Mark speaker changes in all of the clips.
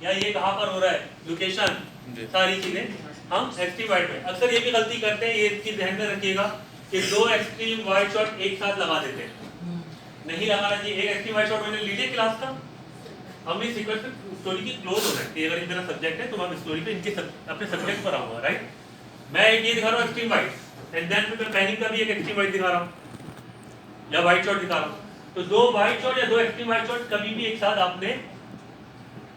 Speaker 1: या ये कहाँ पर हो रहा है, लोकेशन, सारी चीजें हम एक्सट्रीम वाइड में। अक्सर ये भी गलती करते हैं, ये चीज ध्यान में रखिएगा कि दो एक्सट्रीम वाइड शॉट एक साथ लगा देते हैं, नहीं लगाना चाहिए। एक एक्सट्रीम वाइड शॉट मैंने लीजिए क्लास का, हम इस सीक्वेंस पे स्टोरी की क्लोज हो सकती है। अगर ये मेरा सब्जेक्ट है तो मैं स्टोरी पे इनके अपने सब्जेक्ट पर आऊंगा, राइट। मैं एक ये दिखा रहा हूँ एक्सट्रीम वाइड, एंड देन मैं पैनिंग का भी एक एक्सट्रीम वाइड दिखा रहा हूँ या वाइड शॉट दिखा रहा हूँ। तो दो वाइड शॉट या दो एक्सट्रीम वाइड शॉट कभी भी एक साथ आपने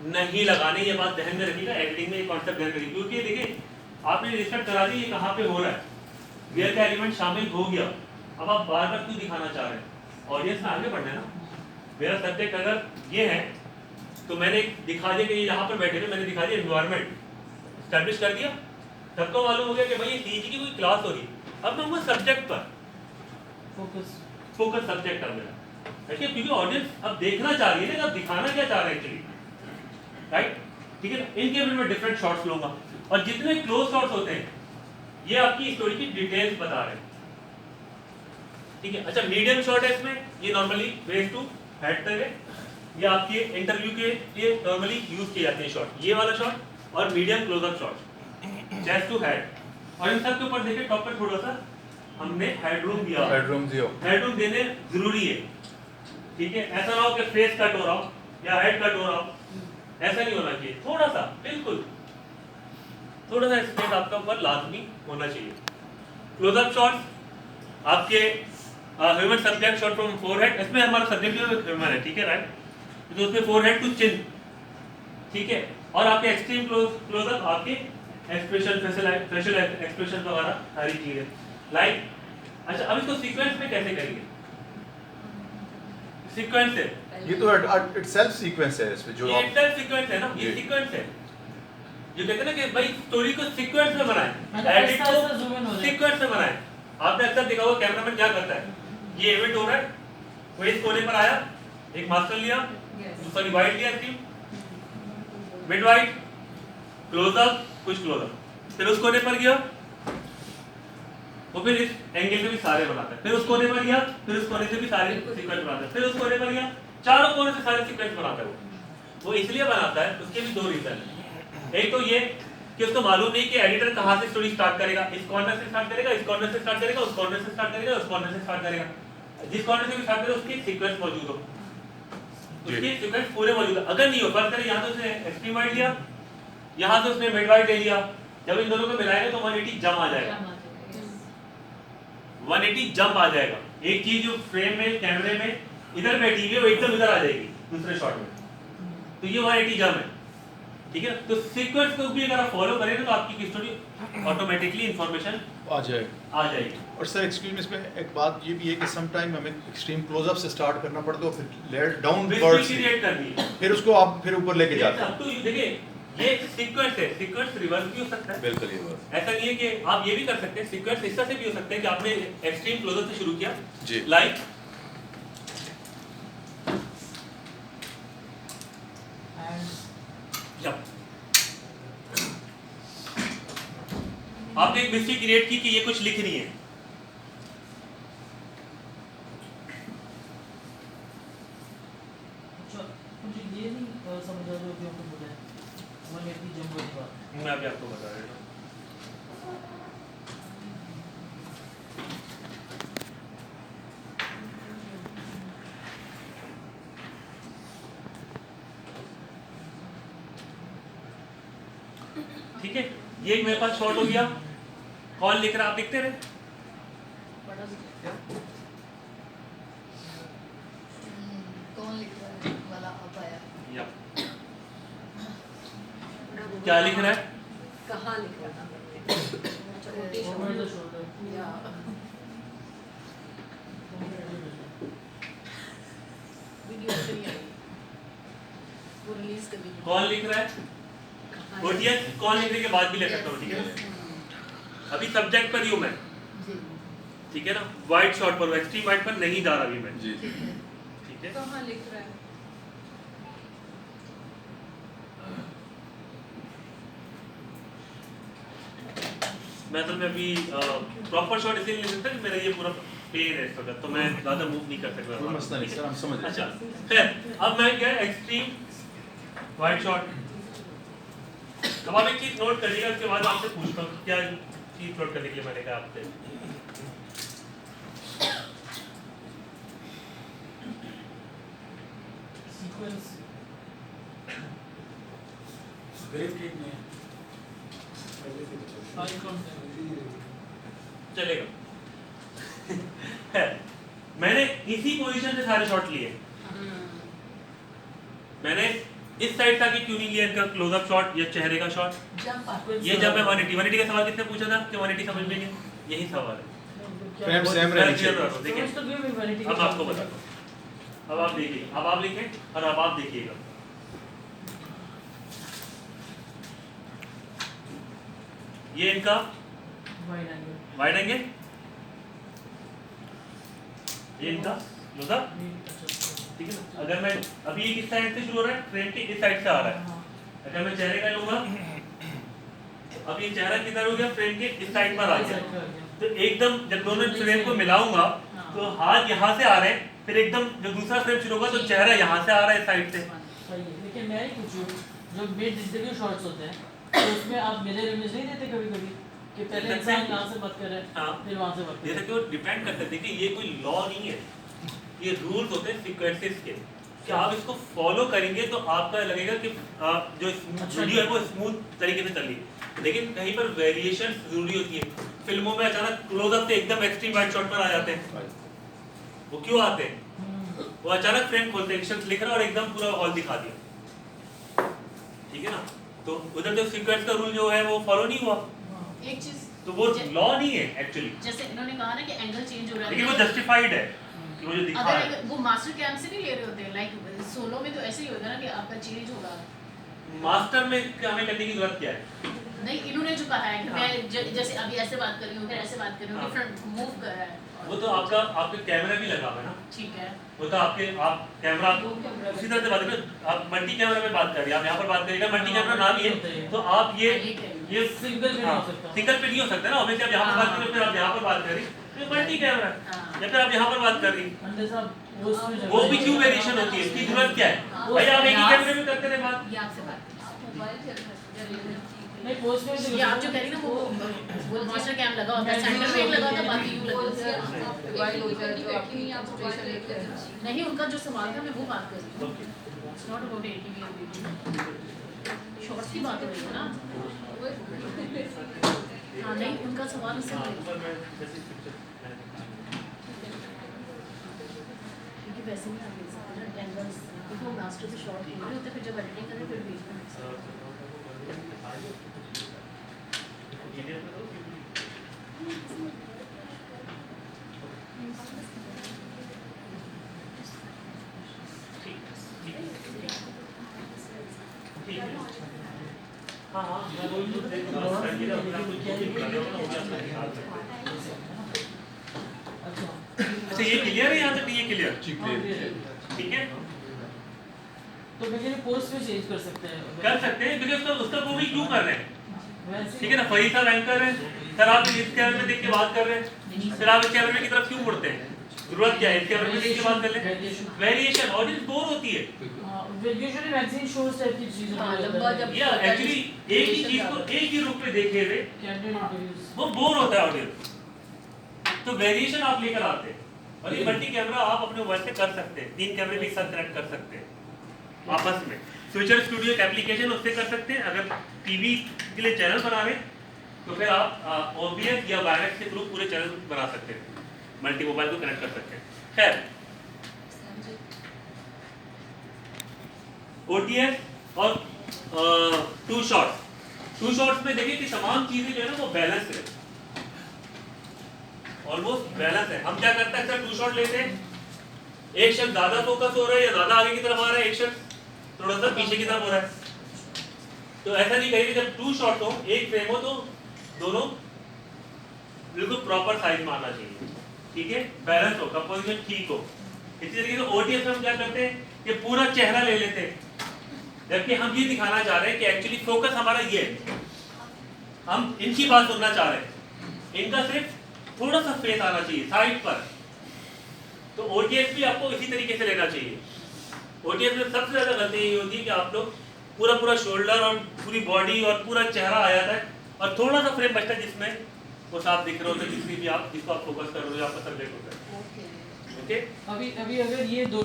Speaker 1: नहीं लगाने, ये बात ध्यान में रखिएगा। एडिटिंग में ये कॉन्सेप्ट ध्यान रखिए, क्योंकि देखिए आपने रिस्ट्रिक्ट करा दी ये कहाँ पे हो रहा है, वेयर का एलिमेंट शामिल हो गया। अब आप बार बार क्यों दिखाना चाह रहे हैं, ऑडियंस में आगे बढ़ना है ना। मेरा सब्जेक्ट अगर ये है तो मैंने दिखा दिया कि यहाँ पर बैठे थे, मैंने दिखा दिया एनवायरमेंट स्टैब्लिश कर दिया, सबको मालूम हो गया कि भाई ये सीजी की कोई क्लास हो रही है। अब मैं हूँ सब्जेक्ट पर, फोकस सब्जेक्ट है मेरा, देखिए, क्योंकि ऑडियंस अब देखना चाह रही है ना, अब दिखाना क्या चाह रहे हैं एक्चुअली, राइट। ठीक है ना, इनके भी मैं डिफरेंट शॉट्स लूंगा, और जितने क्लोज शॉट्स होते हैं ये आपकी स्टोरी की डिटेल्स बता रहे हैं, ठीक है। अच्छा, मीडियम शॉट है इसमें, ये नॉर्मली बेस टू हेड तक है, ये आपके इंटरव्यू के लिए नॉर्मली यूज किए जाते हैं शॉट, ये वाला शॉट और medium closeup shot, chest to head. और इन सब के ऊपर देखिए टॉप पर थोड़ा सा हमने हेडरूम दिया, हेडरूम देने जरूरी है, ठीक है। ऐसा ना हो कि फेस कट हो रहा हो या हेड कट हो रहा हो, ऐसा नहीं होना चाहिए। थोड़ा सा, बिल्कुल थोड़ा सा स्पेस आपका ऊपर लाजमी होना चाहिए। क्लोजअप शॉट्स आपके human subject shot from forehead, इसमें हमारा सब्जेक्ट ह्यूमन है, ठीक है, राइट। तो उसमें फोरहेड टू चिन, ठीक है। और आपके एक्सट्रीम क्लोजअप आपके एक्सप्रेशन, फेशियल एक्सप्रेशन वगैरह सारी चीजें लाइक। अच्छा, अब इसको सीक्वेंस में कैसे करेंगे, सीक्वेंस है
Speaker 2: ये तो इटसेल्फ सीक्वेंस है, इसमें जो
Speaker 1: ये इटसेल्फ सीक्वेंस है ना, ये सीक्वेंस है। जो कहते हैं ना कि भाई स्टोरी को सीक्वेंस में बनाएं, एडिट को सीक्वेंस में बनाएं। आपने अक्सर देखा होगा कैमरामैन क्या करता है, ये इवेंट हो रहा है, वो इस कोने पर आया, एक मास्टर लिया, दूसरा डिवाइड लिया, मिड वाइड, क्लोजअप, कुछ क्लोजअप, फिर उस कोने पर गया, वो फिर इस एंगल से भी सारे बनाता है, फिर उस कोने पर गया, फिर उस कोने से भी सारे सीक्वेंस बनाता है, फिर उस कोने पर गया, चारों कोने से सारे सीक्वेंस बनाता है। वो इसलिए बनाता है, उसके भी दो रीजन है। एक तो ये कि उसको मालूम नहीं कि एडिटर कहाँ से स्टोरी स्टार्ट करेगा, इस कॉर्नर से स्टार्ट करेगा, इस कॉर्नर से स्टार्ट करेगा, उस कॉर्नर से स्टार्ट करेगा, उस कॉर्नर से स्टार्ट करेगा, जिस कॉर्नर से भी स्टार्ट करेगा उसकी सीक्वेंस मौजूद हो, उसकी सीक्वेंस पूरे मौजूद है। अगर नहीं हो, फर्स्ट करें यहाँ तो उसने एक्सट्रीम वाइड लिया, यहाँ से उसने मिड वाइड ले लिया, जब इन दोनों को मिलाएगा तो 180 जंप आ जाएगा, 180 जंप आ जाएगा। एक चीज जो फ्रेम में, कैमरे में इधर बैठी हुई है वो एकदम इधर आ जाएगी दूसरे शॉट में, तो ये 180 जंप है, ठीक है। तो सीक्वेंस को भी अगर आप फॉलो करेंगे तो आपकी स्टोरी ऑटोमेटिकली इंफॉर्मेशन
Speaker 2: आ जाएगी। और सर एक्सट्रीम इसमें एक बात ये भी है कि सम टाइम हमें एक्सट्रीम क्लोजअप से स्टार्ट करना पड़ता है, फिर लेयर डाउन वर्ड
Speaker 1: क्रिएट करनी है,
Speaker 2: फिर उसको आप फिर ऊपर लेके जाते हैं।
Speaker 1: तो देखिए ये सीक्वेंस है, सीक्वेंस रिवर्स भी हो सकता है,
Speaker 2: बिल्कुल रिवर्स।
Speaker 1: ऐसा नहीं है कि आप ये भी कर सकते हैं, सीक्वेंस इस तरह से भी हो सकता है कि आपने एक्सट्रीम क्लोजअप से शुरू किया
Speaker 2: जी,
Speaker 1: लाइक आपने एक मिस्ट्री क्रिएट की कि ये कुछ लिख रही है,
Speaker 3: ये नहीं समझा जो कि आपको बोला है 180 जंप वाली बात,
Speaker 1: मैं अभी आपको बता रहा हूँ। ठीक है, ये मेरे पास शॉर्ट हो गया, कौन लिख रहा, आप लिखते रहे,
Speaker 4: कौन लिख रहा है वाला अब आया,
Speaker 1: या क्या लिख रहा है,
Speaker 4: कहाँ लिख रहा
Speaker 3: ओवर द शोल्डर,
Speaker 4: या वीडियो से नहीं आई, वो रिलीज कर दी,
Speaker 1: कौन लिख रहा है, ओटीएस कौन लिखने के बाद भी ले सकता हूँ, ठीक है। अभी सब्जेक्ट पर ही हूँ मैं, ठीक है ना, वाइट शॉट पर, एक्सट्रीम वाइट पर नहीं जा रहा अभी मैं,
Speaker 2: जी
Speaker 1: ठीक है।
Speaker 4: कहाँ लिख रहा है,
Speaker 1: मैं असल में अभी प्रॉपर शॉट इसलिए नहीं ले सकता कि मेरा ये पूरा पेन है इस वक्त, तो मैं ज़्यादा मूव नहीं कर सकता।
Speaker 2: मसला नहीं सर, हम समझ रहे हैं।
Speaker 1: अच्छा, अब मैं क्या एक्सट्रीम वाइट शॉट अब आप एक चीज नोट करिएगा, उसके बाद आपसे पूछता हूँ क्या चीज नोट करने के लिए मैंने कहा आपसे।
Speaker 3: सीक्वेंस
Speaker 5: ग्रेप ट्रीट में
Speaker 3: आई कांटेक्ट
Speaker 1: चलेगा। मैंने इसी पोजीशन से सारे शॉट लिए, मैंने इस साइड से आके क्यों नहीं लिया इनका क्लोजअप शॉट या चेहरे का शॉट? ये जब मैं 180 का सवाल किसने पूछा था कि 180 समझ में नहीं, यही सवाल है।
Speaker 2: फ्रेम सेम रहनी चाहिए।
Speaker 1: देखिए अब आपको बताता हूँ, अब आप देखिए, अब आप लिखें और अब आप देखिएगा। ये इनका वाइड एंगल, ये इनका क्लोजअप, ठीक है ना। अगर मैं अभी ये किस साइड से शुरू हो रहा है, फ्रेम के इस साइड से आ रहा है। अगर मैं चेहरे का लूंगा, अब ये चेहरा किधर हो गया, फ्रेम के इस साइड पर आ गया। तो एकदम जब दोनों फ्रेम को मिलाऊंगा तो हाथ यहाँ से आ रहे हैं, फिर एकदम जब दूसरा फ्रेम शुरू होगा तो चेहरा यहाँ से आ रहा है इस साइड से।
Speaker 3: सही है, लेकिन मैं ही पूछूं, जो मिड इंटरव्यू शॉट्स होते हैं तो उसमें आप मिरर इमेज नहीं देते कभी-कभी कि पहले इंसान यहाँ से बात कर रहा है,
Speaker 1: हाँ।
Speaker 3: फिर वहाँ से बात कर रहा
Speaker 1: जैसे कि वो डिपेंड करता है, देखिए ये कोई लॉ नहीं है, ये रूल्स होते हैं सीक्वेंसेस के, कि आप इसको फॉलो करेंगे तो आपका लगेगा कि जो वीडियो है वो स्मूथ तरीके से चल रही है। लेकिन कहीं पर वेरिएशन जरूरी होती है। फिल्मों में अचानक क्लोजअप से एकदम एक्सट्रीम वाइड शॉट पर आ जाते हैं, वो क्यों आते हैं? वो अचानक फ्रेम खोलते हैं, एक्शन लिख रहा और एकदम पूरा हॉल दिखा दिया, ठीक है ना। तो उधर जो सीक्वेंस का रूल जो है वो फॉलो नहीं हुआ,
Speaker 4: एक चीज
Speaker 1: तो वो लॉ नहीं है एक्चुअली,
Speaker 4: जैसे इन्होंने कहा ना कि एंगल चेंज हो रहा है,
Speaker 1: लेकिन वो जस्टिफाइड है कि वो जो दिखा रहा है।
Speaker 4: अगर वो मास्टर कैम से नहीं ले रहे होते, लाइक सोलो में तो ऐसे ही होगा ना कि आपका चेंज होगा।
Speaker 1: मास्टर में हमें करने की जरूरत क्या है?
Speaker 4: नहीं, इन्होंने जो कहा है कि मैं जैसे अभी ऐसे बात कर रही हूँ, फिर ऐसे बात कर रही हूँ, डिफरेंट मूव कर रहा है।
Speaker 1: वो तो आपका आपके कैमरा भी लगा हुआ है ना,
Speaker 4: ठीक है,
Speaker 1: वो तो आप कैमरा उसी तरह से बात करें। आप मल्टी कैमरा में बात कर रहे हैं, आप यहाँ पर बात करिएगा, मल्टी कैमरा ना भी है तो आप ये
Speaker 3: सिंगल पे नहीं हो सकता।
Speaker 1: सिंगल पे नहीं हो सकता ना, ऑब्वियसली आप यहाँ पर बात करें, फिर आप यहाँ पर बात करें, फिर मल्टी कैमरा या फिर आप यहाँ पर बात कर रही,
Speaker 3: अंदर साहब
Speaker 1: वो भी क्यों वेरिएशन होती है, इसकी जरूरत क्या है? भाई आप एक ही कैमरे में करते रहे बात।
Speaker 4: ये आपसे बात
Speaker 3: नहीं पोस्ट में
Speaker 4: ये आप जो कह रही ना वो मास्टर कैम लगा होता है, सेंटर में एक लगा होता है, बाकी यूं लगा होता है। नहीं, उनका जो सवाल था मैं वो बात कर रही हूँ, इट्स नॉट अबाउट एटीवी और वीडियो, शॉर्ट्स की बात हो रही है ना। हाँ नहीं, उनका सवाल उससे क्योंकि वैसे नहीं आप देख सकते ना एंगल्स, क्योंकि वो मास्टर से शॉर्ट ले रहे होते, फिर जब एडिटिंग करें फिर बीच में
Speaker 1: हाँ हाँ, अच्छा ये क्लियर है, यहाँ तक ये क्लियर, ठीक है।
Speaker 3: तो लेकिन पोस्ट में चेंज कर सकते हैं,
Speaker 1: बिकॉज उसका वो भी क्यों कर रहे हैं,
Speaker 3: वैसे
Speaker 1: ठीक है ना। फरीद साहब एंकर है, सर आप इस कैमरे में देख के बात कर रहे हैं, फिर आप इस कैमरे की तरफ क्यों मुड़ते हैं? जरूरत क्या है, इस कैमरे में देख के बात कर ले। वेरिएशन, ऑडियंस बोर होती है।
Speaker 3: यूजुअली मैगजीन शोज टाइप की चीजें
Speaker 1: या एक्चुअली एक ही चीज को एक ही रूप में देखे हुए
Speaker 3: कैंडिडेट इंटरव्यूज
Speaker 1: वो बोर होता है ऑडियंस, तो वेरिएशन आप लेकर आते हैं। और ये मल्टी कैमरा आप अपने मोबाइल से कर सकते हैं, 3 कैमरे भी एक साथ कनेक्ट कर सकते हैं आपस में। फ्यूचर स्टूडियो एक एप्लीकेशन उससे कर सकते हैं। अगर टीवी के लिए चैनल बना रहे तो फिर आप OBS या वायरलेस के थ्रू पूरे चैनल बना सकते हैं, मल्टी मोबाइल को कनेक्ट कर सकते हैं। खैर OTS और 2 शॉट्स में देखिए कि तमाम चीजें जो है ना वो बैलेंस है, ऑलमोस्ट बैलेंस है। हम क्या करते हैं, अक्सर 2 शॉट लेते हैं, एक शख्स ज्यादा फोकस हो रहा है या ज्यादा आगे की तरफ आ रहा है, एक शख्स थोड़ा सा पीछे की तरफ हो रहा है। तो ऐसा नहीं करिए, जब 2 शॉट हो, एक फ्रेम हो, तो दोनों बिल्कुल प्रॉपर साइज में आना चाहिए, ठीक है, बैलेंस हो, कंपोजिशन ठीक हो। इसी तरीके से OTS में हम क्या करते हैं कि पूरा चेहरा ले लेते हैं, जबकि हम ये दिखाना चाह रहे हैं कि एक्चुअली फोकस हमारा ये है, हम इनकी बात सुनना चाह रहे हैं, इनका सिर्फ थोड़ा सा फेस आना चाहिए साइड पर। तो OTS भी आपको इसी तरीके से लेना चाहिए। OTS में सबसे ज्यादा गलती ये होती है कि आप लोग पूरा पूरा शोल्डर और पूरी बॉडी और पूरा चेहरा आ जाता है और थोड़ा सा फ्रेम बचता है जिसमें वो साफ दिख रहे होते हैं, जिसकी भी आप जिसको आप फोकस कर रहे हो, आपका सब्जेक्ट होता है। ओके
Speaker 3: अभी अगर ये दो